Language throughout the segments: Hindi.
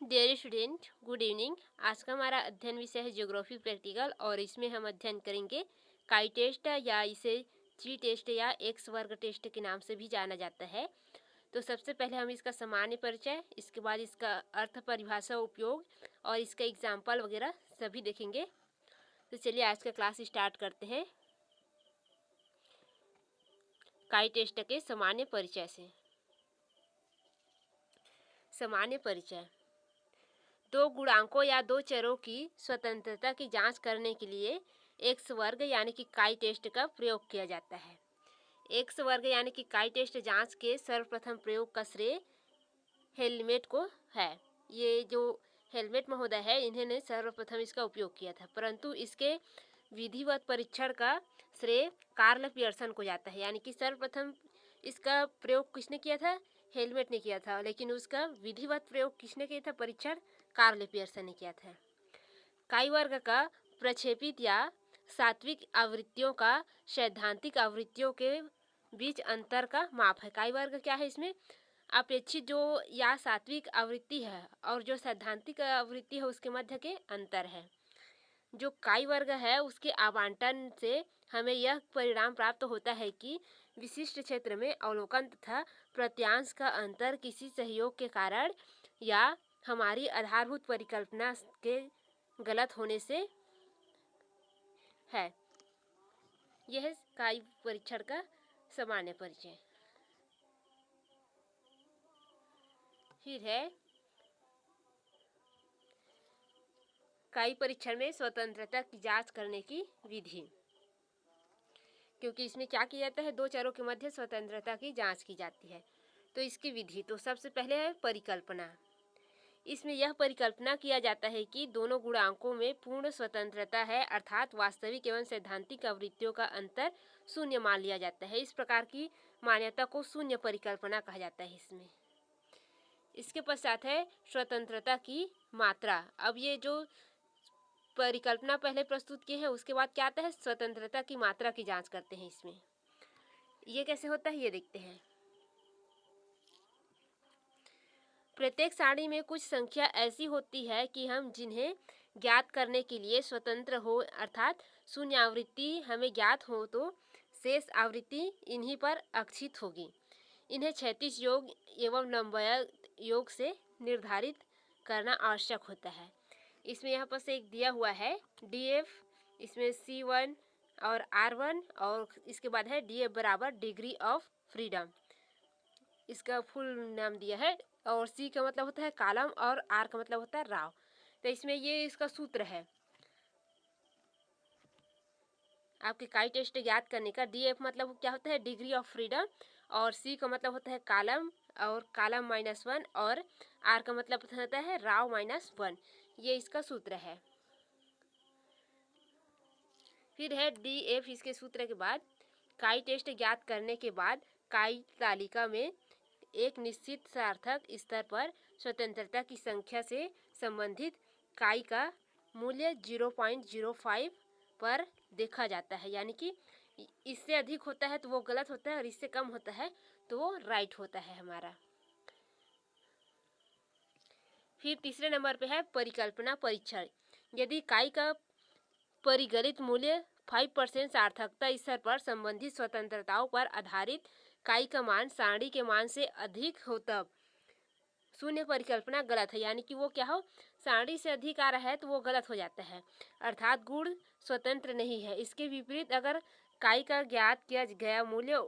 Dear student, good evening. आज का हमारा अध्ययन विषय है ज्योग्राफी प्रैक्टिकल और इसमें हम अध्ययन करेंगे काई टेस्ट या इसे जी टेस्ट या एक्स वर्ग टेस्ट के नाम से भी जाना जाता है। तो सबसे पहले हम इसका सामान्य परिचय, इसके बाद इसका अर्थ, परिभाषा, उपयोग और इसका एग्जाम्पल वगैरह सभी देखेंगे। तो चलिए आज का क्लास स्टार्ट करते हैं काई टेस्ट के सामान्य परिचय से। सामान्य परिचय: दो गुणांकों या दो चरों की स्वतंत्रता की जांच करने के लिए एक्स वर्ग यानी कि काई टेस्ट का प्रयोग किया जाता है। एक्स वर्ग यानी कि काई टेस्ट जांच के सर्वप्रथम प्रयोग का श्रेय हेलमेट को है। ये जो हेलमेट महोदय है, इन्होंने सर्वप्रथम इसका उपयोग किया था, परंतु इसके विधिवत परीक्षण का श्रेय कार्ल पियर्सन को जाता है। यानी कि सर्वप्रथम इसका प्रयोग किसने किया था? हेलमेट ने किया था, लेकिन उसका विधिवत प्रयोग किसने किया था? परीक्षण कार्ल पियर्सन ने किया था। काई वर्ग का प्रक्षेपित या सात्विक आवृत्तियों का सैद्धांतिक आवृत्तियों के बीच अंतर का माप है। काई वर्ग क्या है? इसमें अपेक्षित जो या सात्विक आवृत्ति है और जो सैद्धांतिक आवृत्ति है उसके मध्य के अंतर है। जो काई वर्ग है उसके आवंटन से हमें यह परिणाम प्राप्त होता है कि विशिष्ट क्षेत्र में अवलोकन तथा प्रत्यांश का अंतर किसी सहयोग के कारण या हमारी आधारभूत परिकल्पना के गलत होने से है। यह काई परीक्षण का सामान्य परिचय। फिर है काई परीक्षण में स्वतंत्रता की जांच करने की विधि। क्योंकि इसमें क्या किया जाता है? दो चरों के मध्य स्वतंत्रता की जांच की जाती है। तो इसकी विधि तो सबसे पहले है परिकल्पना। इसमें यह परिकल्पना किया जाता है कि दोनों गुणांकों में पूर्ण स्वतंत्रता है, अर्थात वास्तविक एवं सैद्धांतिक आवृत्तियों का अंतर शून्य मान लिया जाता है। इस प्रकार की मान्यता को शून्य परिकल्पना कहा जाता है। इसके पश्चात है स्वतंत्रता की मात्रा। अब ये जो परिकल्पना पहले प्रस्तुत की है, उसके बाद क्या आता है? स्वतंत्रता की मात्रा की जांच करते हैं। इसमें ये कैसे होता है ये देखते हैं। प्रत्येक सारणी में कुछ संख्या ऐसी होती है कि हम जिन्हें ज्ञात करने के लिए स्वतंत्र हो, अर्थात शून्य आवृत्ति हमें ज्ञात हो तो शेष आवृत्ति इन्हीं पर अंकित होगी। इन्हें क्षैतिज योग एवं लंबवत योग से निर्धारित करना आवश्यक होता है। इसमें यहाँ पर से एक दिया हुआ है DF, इसमें C1 और R1 और इसके बाद है DF बराबर डिग्री ऑफ फ्रीडम, इसका फुल नाम दिया है। और C का मतलब होता है कॉलम और R का मतलब होता है राव। तो इसमें ये इसका सूत्र है आपके काई टेस्ट ज्ञात करने का। DF मतलब क्या होता है? डिग्री ऑफ फ्रीडम, और C का मतलब होता है कॉलम और कॉलम -1, और R का मतलब होता है राव -1। ये इसका सूत्र है। फिर है DF। इसके सूत्र के बाद काई टेस्ट ज्ञात करने के बाद काई तालिका में एक निश्चित सार्थक स्तर पर स्वतंत्रता की संख्या से संबंधित काई का मूल्य 0.05 पर देखा जाता है। यानी कि इससे अधिक होता है तो वो गलत होता है और इससे कम होता है तो वो राइट होता है हमारा। फिर तीसरे नंबर पे है परिकल्पना परीक्षण। यदि काई का परिगलित मूल्य 5% सार्थकता स्तर पर संबंधित स्वतंत्रताओं पर आधारित काई का मान सारणी के मान से अधिक हो तब शून्य परिकल्पना गलत है। यानी कि वो क्या हो? सारणी से अधिक आ रहा है तो वो गलत हो जाता है, अर्थात गुण स्वतंत्र नहीं है। इसके विपरीत अगर काई का ज्ञात किया गया मूल्य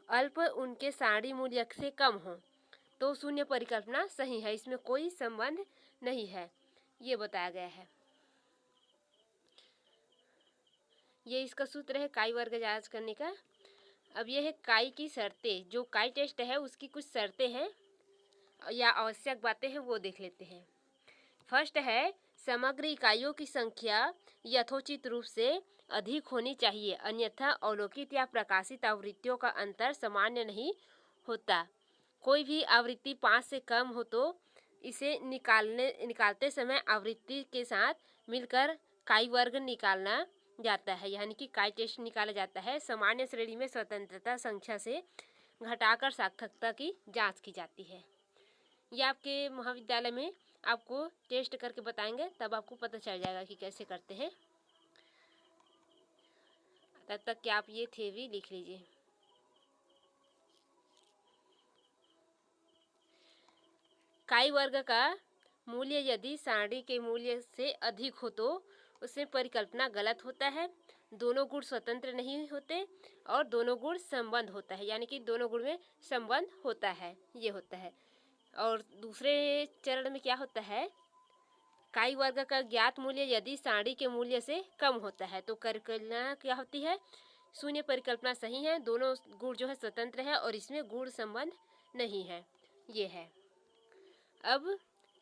अल्प उनके सारणी मूल्य से कम हो तो शून्य परिकल्पना सही है, इसमें कोई संबंध नहीं है, ये बताया गया है। ये इसका सूत्र है काई वर्ग जांच करने का। अब ये है काई की शर्तें। जो काई टेस्ट है उसकी कुछ शर्तें हैं या आवश्यक बातें हैं, वो देख लेते हैं। फर्स्ट है समग्र इकाइयों की संख्या यथोचित रूप से अधिक होनी चाहिए, अन्यथा अवलोकित या प्रकाशित आवृत्तियों का अंतर सामान्य नहीं होता। कोई भी आवृत्ति 5 से कम हो तो इसे निकालते समय आवृत्ति के साथ मिलकर काई वर्ग निकालना जाता है, यानी कि काई टेस्ट निकाला जाता है। सामान्य श्रेणी में स्वतंत्रता संख्या से घटाकर सार्थकता की जांच की जाती है। यह आपके महाविद्यालय में आपको टेस्ट करके बताएंगे, तब आपको पता चल जाएगा कि कैसे करते हैं। तब तक कि आप ये थ्योरी लिख लीजिए। काई वर्ग का मूल्य यदि सारणी के मूल्य से अधिक हो तो उसमें परिकल्पना गलत होता है। दोनों गुण स्वतंत्र नहीं होते और दोनों गुण संबंध होता है, यानी कि दोनों गुण में संबंध होता है, ये होता है। और दूसरे चरण में क्या होता है, काई वर्ग का ज्ञात मूल्य यदि सारणी के मूल्य से कम होता है तो परिकल्पना क्या होती है, शून्य परिकल्पना सही है, दोनों गुण जो है स्वतंत्र है और इसमें गुण संबंध नहीं है, ये है। अब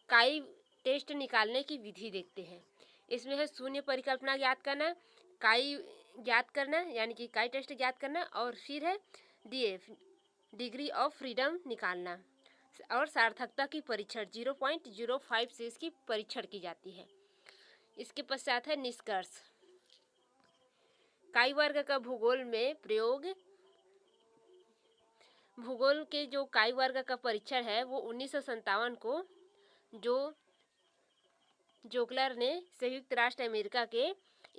काई टेस्ट निकालने की विधि देखते हैं। इसमें है शून्य परिकल्पना ज्ञात करना, काई ज्ञात करना यानी कि काई टेस्ट ज्ञात करना, और फिर है डिग्री ऑफ फ्रीडम निकालना और सार्थकता की परीक्षण 0.05 से इसकी परीक्षण की जाती है। इसके पश्चात है निष्कर्ष। काई वर्ग का भूगोल में प्रयोग। भूगोल के जो काई वर्ग का परीक्षण है वो 1957 को जो जोकलर ने संयुक्त राष्ट्र अमेरिका के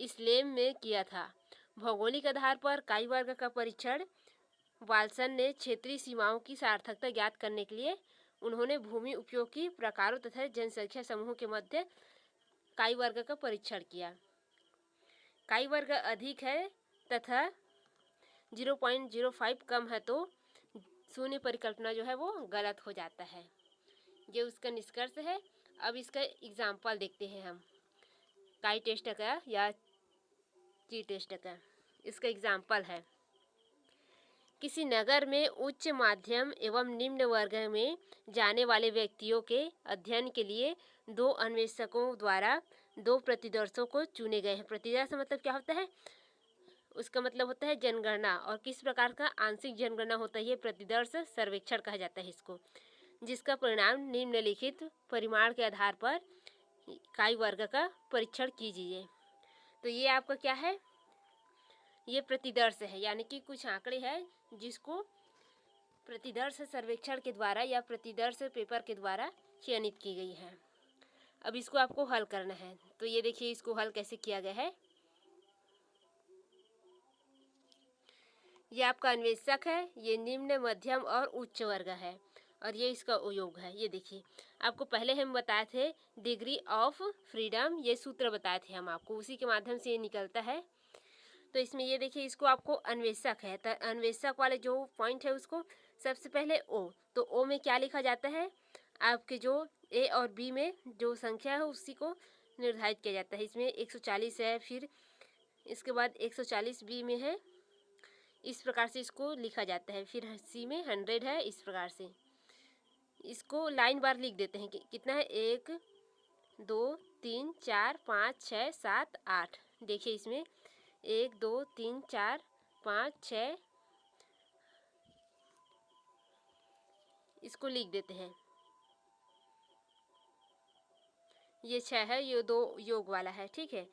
स्लेम में किया था। भौगोलिक आधार पर काई वर्ग का परीक्षण वाल्सन ने क्षेत्रीय सीमाओं की सार्थकता ज्ञात करने के लिए उन्होंने भूमि उपयोग की प्रकारों तथा जनसंख्या समूहों के मध्य काई वर्ग का परीक्षण किया। काई वर्ग अधिक है तथा 0.05 कम है तो शून्य परिकल्पना जो है वो गलत हो जाता है, ये उसका निष्कर्ष है। अब इसका एग्जाम्पल देखते हैं हम, काई टेस्ट का या ची टेस्ट का। इसका एग्जाम्पल है, किसी नगर में उच्च माध्यम एवं निम्न वर्ग में जाने वाले व्यक्तियों के अध्ययन के लिए 2 अन्वेषकों द्वारा 2 प्रतिदर्शों को चुने गए हैं। प्रतिदर्श मतलब क्या होता है, उसका मतलब होता है जनगणना, और किस प्रकार का आंशिक जनगणना होता है, ये प्रतिदर्श सर्वेक्षण कहा जाता है इसको, जिसका परिणाम निम्नलिखित परिमाण के आधार पर काई वर्ग का परीक्षण कीजिए। तो ये आपका क्या है, ये प्रतिदर्श है, यानी कि कुछ आंकड़े हैं जिसको प्रतिदर्श सर्वेक्षण के द्वारा या प्रतिदर्श पेपर के द्वारा चयनित की गई है। अब इसको आपको हल करना है। तो ये देखिए इसको हल कैसे किया गया है। ये आपका अन्वेषक है, ये निम्न मध्यम और उच्च वर्ग है, और ये इसका योग है। ये देखिए आपको पहले हम बताए थे डिग्री ऑफ फ्रीडम, ये सूत्र बताए थे हम आपको, उसी के माध्यम से ये निकलता है। तो इसमें ये देखिए इसको आपको अन्वेषक है, तो अन्वेषक वाले जो पॉइंट है उसको सबसे पहले ओ, तो ओ में क्या लिखा जाता है, आपके जो ए और बी में जो संख्या है उसी को निर्धारित किया जाता है। इसमें 140 है, फिर इसके बाद 140 बी में है, इस प्रकार से इसको लिखा जाता है। फिर सी में 100 है, इस प्रकार से इसको लाइन बार लिख देते हैं कि कितना है, 1 2 3 4 5 6 7 8। देखिए इसमें 1 2 3 4 5 6 इसको लिख देते हैं। ये 6 है, ये 2 योग वाला है, ठीक है।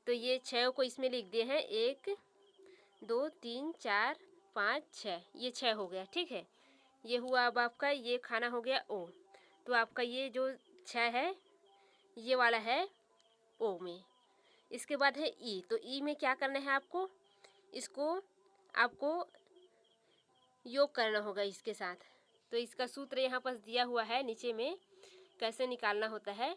तो ये 6 को इसमें लिख दिए हैं, 1 2 3 4 5 6, ये 6 हो गया, ठीक है। ये हुआ अब आपका, ये खाना हो गया ओ। तो आपका ये जो 6 है ये वाला है ओ में। इसके बाद है ई, तो ई में क्या करना है आपको, इसको आपको योग करना होगा इसके साथ। तो इसका सूत्र यहाँ पर दिया हुआ है नीचे में, कैसे निकालना होता है।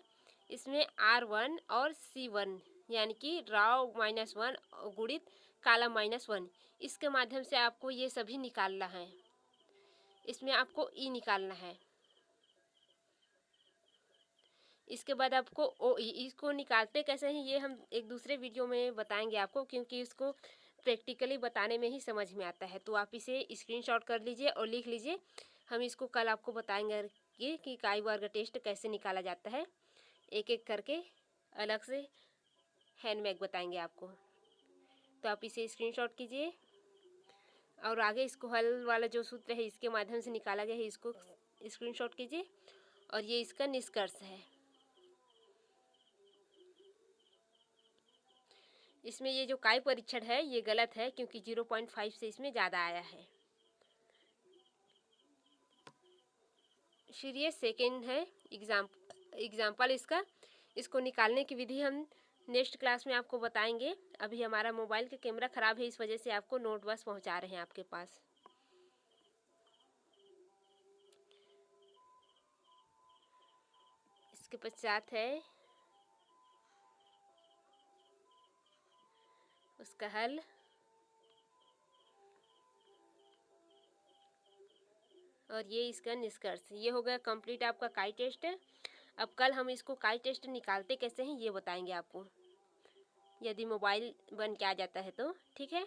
इसमें R1 और C1 यानी कि राव -1 गुणित कालम -1, इसके माध्यम से आपको ये सभी निकालना है। इसमें आपको ई निकालना है। इसके बाद आपको ओ ई, इसको निकालते कैसे हैं ये हम एक दूसरे वीडियो में बताएंगे आपको, क्योंकि इसको प्रैक्टिकली बताने में ही समझ में आता है। तो आप इसे स्क्रीनशॉट कर लीजिए और लिख लीजिए। हम इसको कल आपको बताएंगे कि काई वर्ग टेस्ट कैसे निकाला जाता है, एक एक करके अलग से हैंडबैग बताएंगे आपको। तो आप इसे स्क्रीनशॉट कीजिए और आगे इसको हल वाला जो सूत्र है इसके माध्यम से निकाला गया है इसको स्क्रीनशॉट कीजिए, और ये इसका निष्कर्ष है। इसमें ये जो काई परीक्षण है ये गलत है, क्योंकि 0.5 से इसमें ज़्यादा आया है। फिर ये सेकेंड है एग्जाम्पल इसको निकालने की विधि हम नेक्स्ट क्लास में आपको बताएंगे। अभी हमारा मोबाइल का कैमरा ख़राब है, इस वजह से आपको नोट बस पहुंचा रहे हैं आपके पास। इसके पश्चात है उसका हल। और ये इसका निष्कर्ष। ये हो गया कंप्लीट आपका काई टेस्ट। अब कल हम इसको काई टेस्ट निकालते कैसे हैं ये बताएंगे आपको, यदि मोबाइल बन के आ जाता है तो। ठीक है।